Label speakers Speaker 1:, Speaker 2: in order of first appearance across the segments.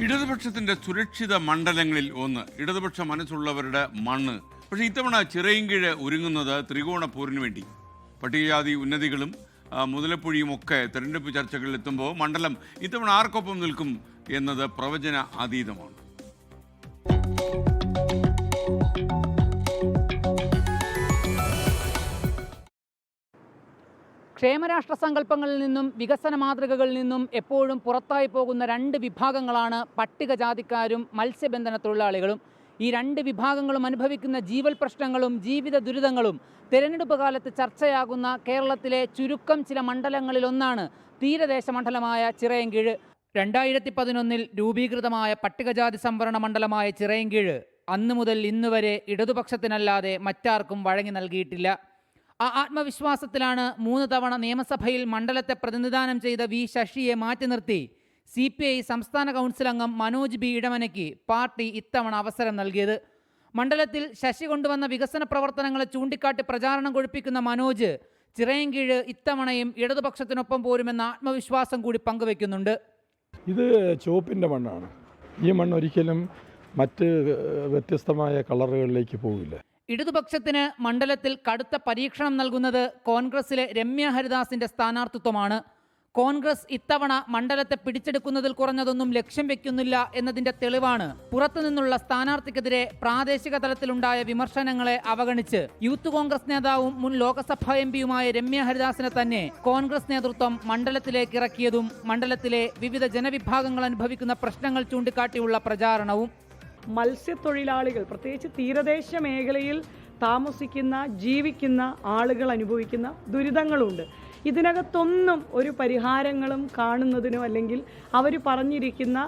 Speaker 1: ഇടതുപക്ഷത്തിന്റെ സുരക്ഷിത മണ്ഡലങ്ങളിൽ ഒന്ന് ഇടതുപക്ഷ മനസ്സുള്ളവരുടെ മണ്ണ്. പക്ഷേ ഇത്തവണ ചിറയിൻകീഴ് ഒരുങ്ങുന്നത് ത്രികോണ പോരിന് വേണ്ടി. പട്ടികജാതി ഉന്നതികളും മുതലപ്പുഴിയും ഒക്കെ തെരഞ്ഞെടുപ്പ് ചർച്ചകളിൽ എത്തുമ്പോൾ മണ്ഡലം ഇത്തവണ ആർക്കൊപ്പം നിൽക്കും എന്നത് പ്രവചന അതീതമാണ്.
Speaker 2: ക്ഷേമരാഷ്ട്ര സങ്കല്പങ്ങളിൽ നിന്നും വികസന മാതൃകകളിൽ നിന്നും എപ്പോഴും പുറത്തായി പോകുന്ന രണ്ട് വിഭാഗങ്ങളാണ് പട്ടികജാതിക്കാരും മത്സ്യബന്ധന തൊഴിലാളികളും. ഈ രണ്ട് വിഭാഗങ്ങളും അനുഭവിക്കുന്ന ജീവൽ പ്രശ്നങ്ങളും ജീവിത ദുരിതങ്ങളും തെരഞ്ഞെടുപ്പ് കാലത്ത് ചർച്ചയാകുന്ന കേരളത്തിലെ ചുരുക്കം ചില മണ്ഡലങ്ങളിലൊന്നാണ് തീരദേശ മണ്ഡലമായ ചിറയൻകീഴ്. 2011 രൂപീകൃതമായ പട്ടികജാതി സംവരണ മണ്ഡലമായ ചിറയൻകീഴ് അന്നു മുതൽ ഇന്നുവരെ ഇടതുപക്ഷത്തിനല്ലാതെ മറ്റാർക്കും വഴങ്ങി നൽകിയിട്ടില്ല. ആ ആത്മവിശ്വാസത്തിലാണ് 3 തവണ നിയമസഭയിൽ മണ്ഡലത്തെ പ്രതിനിധാനം ചെയ്ത വി ശശിയെ മാറ്റി നിർത്തി CPI സംസ്ഥാന കൗൺസിൽ അംഗം മനോജ് ബി ഇടമനയ്ക്ക് പാർട്ടി ഇത്തവണ അവസരം നൽകിയത്. മണ്ഡലത്തിൽ ശശി കൊണ്ടുവന്ന വികസന പ്രവർത്തനങ്ങളെ ചൂണ്ടിക്കാട്ടി പ്രചാരണം കൊഴുപ്പിക്കുന്ന മനോജ് ചിറയൻകീഴ് ഇത്തവണയും ഇടതുപക്ഷത്തിനൊപ്പം പോരുമെന്ന ആത്മവിശ്വാസം കൂടി പങ്കുവെക്കുന്നുണ്ട്.
Speaker 3: ഇത് ചുവപ്പിൻ്റെ മണ്ണാണ്. ഈ മണ്ണ് ഒരിക്കലും മറ്റ് വ്യത്യസ്തമായ കളറുകളിലേക്ക് പോകില്ല.
Speaker 2: ഇടതുപക്ഷത്തിന് മണ്ഡലത്തിൽ കടുത്ത പരീക്ഷണം നൽകുന്നത് കോൺഗ്രസിലെ രമ്യ ഹരിദാസിന്റെ സ്ഥാനാർത്ഥിത്വമാണ്. കോൺഗ്രസ് ഇത്തവണ മണ്ഡലത്തെ പിടിച്ചെടുക്കുന്നതിൽ കുറഞ്ഞതൊന്നും ലക്ഷ്യം വെക്കുന്നില്ല എന്നതിന്റെ തെളിവാണ് പുറത്തുനിന്നുള്ള സ്ഥാനാർത്ഥിക്കെതിരെ പ്രാദേശിക തലത്തിലുണ്ടായ വിമർശനങ്ങളെ അവഗണിച്ച് യൂത്ത് കോൺഗ്രസ് നേതാവും മുൻ ലോക്സഭാ എംപിയുമായ രമ്യ ഹരിദാസിനെ തന്നെ കോൺഗ്രസ് നേതൃത്വം മണ്ഡലത്തിലേക്ക് ഇറക്കിയതും മണ്ഡലത്തിലെ വിവിധ ജനവിഭാഗങ്ങൾ അനുഭവിക്കുന്ന പ്രശ്നങ്ങൾ ചൂണ്ടിക്കാട്ടിയുള്ള പ്രചാരണവും.
Speaker 4: മത്സ്യത്തൊഴിലാളികൾ, പ്രത്യേകിച്ച് തീരദേശ മേഖലയിൽ താമസിക്കുന്ന ജീവിക്കുന്ന ആളുകൾ അനുഭവിക്കുന്ന ദുരിതങ്ങളുണ്ട്. ഇതിനകത്തൊന്നും ഒരു പരിഹാരങ്ങളും കാണുന്നതിനോ അല്ലെങ്കിൽ അവർ പറഞ്ഞിരിക്കുന്ന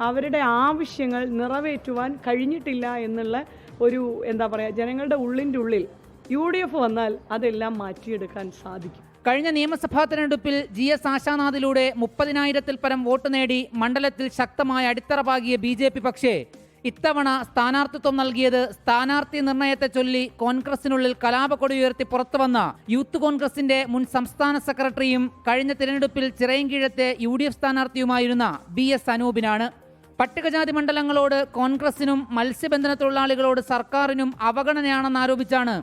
Speaker 4: അവരുടെ ആവശ്യങ്ങൾ നിറവേറ്റുവാൻ കഴിഞ്ഞിട്ടില്ല എന്നുള്ള ഒരു ജനങ്ങളുടെ ഉള്ളിൻ്റെ UDF വന്നാൽ അതെല്ലാം മാറ്റിയെടുക്കാൻ സാധിക്കും.
Speaker 2: കഴിഞ്ഞ നിയമസഭാ തെരഞ്ഞെടുപ്പിൽ GS ആശാനാഥിലൂടെ 30,000-ൽ പരം വോട്ട് നേടി മണ്ഡലത്തിൽ ശക്തമായ അടിത്തറ പാകിയ BJP പക്ഷേ ഇത്തവണ സ്ഥാനാർത്ഥിത്വം നൽകിയത് സ്ഥാനാർത്ഥി നിർണയത്തെ ചൊല്ലി കോൺഗ്രസിനുള്ളിൽ കലാപക്കൊടി ഉയർത്തി പുറത്തുവന്ന യൂത്ത് കോൺഗ്രസിന്റെ മുൻ സംസ്ഥാന സെക്രട്ടറിയും കഴിഞ്ഞ തിരഞ്ഞെടുപ്പിൽ ചിറയൻകീഴത്തെ UDF സ്ഥാനാർത്ഥിയുമായിരുന്ന BS അനൂപിനാണ്. പട്ടികജാതി മണ്ഡലങ്ങളോട് കോൺഗ്രസിനും മത്സ്യബന്ധന തൊഴിലാളികളോട് സർക്കാരിനും അവഗണനയാണെന്നാരോപിച്ചാണ്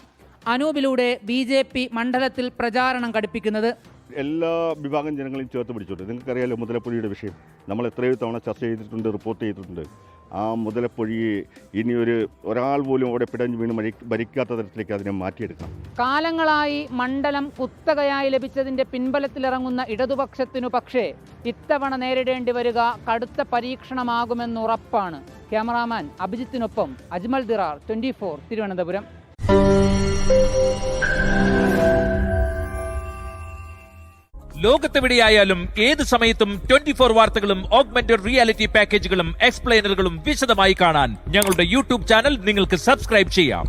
Speaker 2: അനൂപിലൂടെ BJP മണ്ഡലത്തിൽ പ്രചാരണം ഘടിപ്പിക്കുന്നത്.
Speaker 5: എല്ലാ വിഭാഗം ജനങ്ങളെയും ചേർത്ത് പിടിച്ചോട്ടെ. നിങ്ങൾക്കറിയാലോ മുതലപ്പൊഴിയുടെ വിഷയം നമ്മൾ എത്രയോ തവണ ചർച്ച ചെയ്തിട്ടുണ്ട്, റിപ്പോർട്ട് ചെയ്തിട്ടുണ്ട്. ആ മുതലപ്പൊഴിയെ ഇനിയൊരു ഒരാൾ പോലും അവിടെ പിടഞ്ഞു വീണ് ഭരിക്കാത്ത തരത്തിലേക്ക് അതിനെ മാറ്റിയെടുക്കാം.
Speaker 2: കാലങ്ങളായി മണ്ഡലം കുത്തകയായി ലഭിച്ചതിന്റെ പിൻബലത്തിലിറങ്ങുന്ന ഇടതുപക്ഷത്തിനു പക്ഷേ ഇത്തവണ നേരിടേണ്ടി വരിക കടുത്ത പരീക്ഷണമാകുമെന്നുറപ്പാണ്. ക്യാമറാമാൻ അഭിജിത്തിനൊപ്പം അജ്മൽ ദിറാർ, 24 തിരുവനന്തപുരം.
Speaker 6: ലോകത്തെവിടെയായാലും ഏത് സമയത്തും 24 വാർത്തകളും ഓഗ്മെന്റഡ് റിയാലിറ്റി പാക്കേജുകളും എക്സ്പ്ലെയിനറുകളും വിശദമായി കാണാൻ ഞങ്ങളുടെ YouTube ചാനൽ നിങ്ങൾക്ക് സബ്സ്ക്രൈബ് ചെയ്യാം.